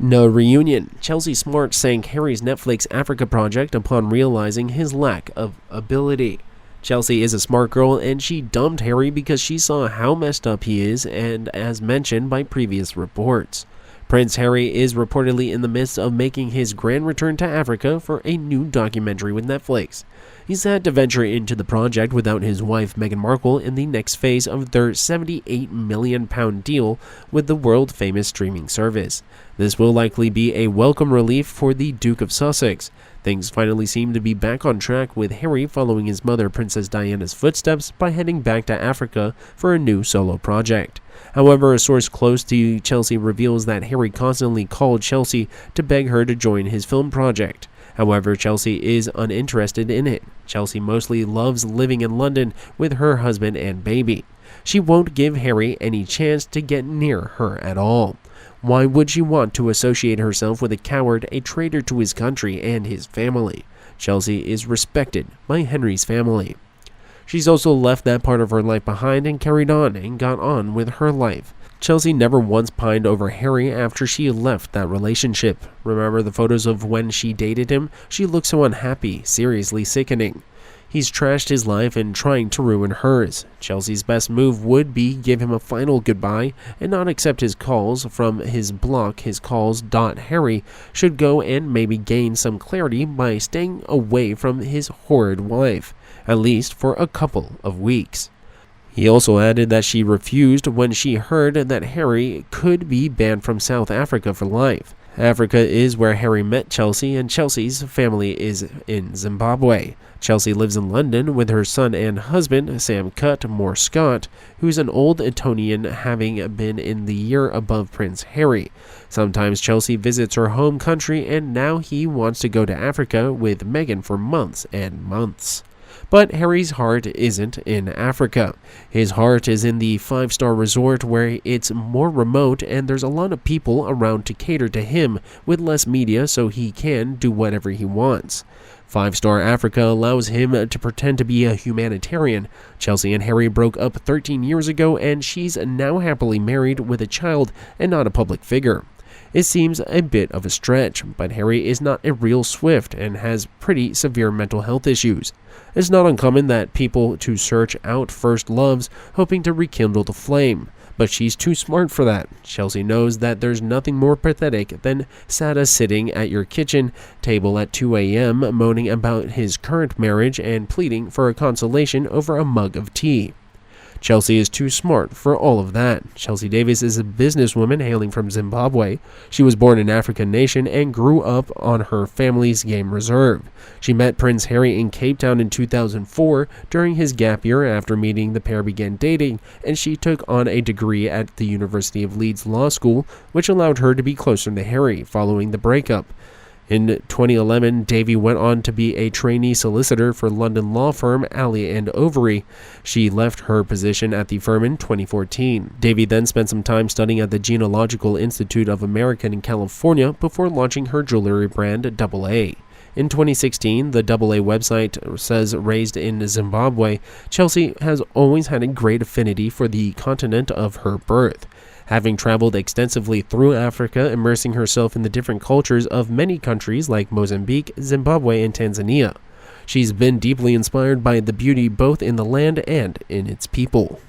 No reunion. Chelsey Smart sank Harry's Netflix Africa project upon realizing his lack of ability. Chelsey is a smart girl and she dumped Harry because she saw how messed up he is, and as mentioned by previous reports. Prince Harry is reportedly in the midst of making his grand return to Africa for a new documentary with Netflix. He's had to venture into the project without his wife Meghan Markle in the next phase of their £78 million deal with the world-famous streaming service. This will likely be a welcome relief for the Duke of Sussex. Things finally seem to be back on track with Harry following his mother Princess Diana's footsteps by heading back to Africa for a new solo project. However, a source close to Chelsey reveals that Harry constantly called Chelsey to beg her to join his film project. However, Chelsey is uninterested in it. Chelsey mostly loves living in London with her husband and baby. She won't give Harry any chance to get near her at all. Why would she want to associate herself with a coward, a traitor to his country and his family? Chelsey is respected by Henry's family. She's also left that part of her life behind and carried on and got on with her life. Chelsey never once pined over Harry after she left that relationship. Remember the photos of when she dated him? She looked so unhappy, seriously sickening. He's trashed his life and trying to ruin hers. Chelsey's best move would be give him a final goodbye and not accept his calls from his block. His calls. Harry should go and maybe gain some clarity by staying away from his horrid wife, at least for a couple of weeks. He also added that she refused when she heard that Harry could be banned from South Africa for life. Africa is where Harry met Chelsey, and Chelsey's family is in Zimbabwe. Chelsey lives in London with her son and husband, Sam Moore Scott, who's an old Etonian, having been in the year above Prince Harry. Sometimes Chelsey visits her home country, and now he wants to go to Africa with Meghan for months and months. But Harry's heart isn't in Africa. His heart is in the five-star resort where it's more remote and there's a lot of people around to cater to him with less media so he can do whatever he wants. Five-star Africa allows him to pretend to be a humanitarian. Chelsey and Harry broke up 13 years ago and she's now happily married with a child and not a public figure. It seems a bit of a stretch, but Harry is not a real Swift and has pretty severe mental health issues. It's not uncommon that people to search out first loves, hoping to rekindle the flame. But she's too smart for that. Chelsey knows that there's nothing more pathetic than Sada sitting at your kitchen table at 2 a.m. moaning about his current marriage and pleading for a consolation over a mug of tea. Chelsey is too smart for all of that. Chelsey Davis is a businesswoman hailing from Zimbabwe. She was born in African nation and grew up on her family's game reserve. She met Prince Harry in Cape Town in 2004 during his gap year. After meeting, the pair began dating, and she took on a degree at the University of Leeds Law School, which allowed her to be closer to Harry following the breakup. In 2011, Davy went on to be a trainee solicitor for London law firm Alley and Overy. She left her position at the firm in 2014. Davy then spent some time studying at the Genealogical Institute of America in California before launching her jewelry brand AA. In 2016, the AA website says, raised in Zimbabwe, Chelsey has always had a great affinity for the continent of her birth, having traveled extensively through Africa, immersing herself in the different cultures of many countries like Mozambique, Zimbabwe, and Tanzania. She's been deeply inspired by the beauty both in the land and in its people.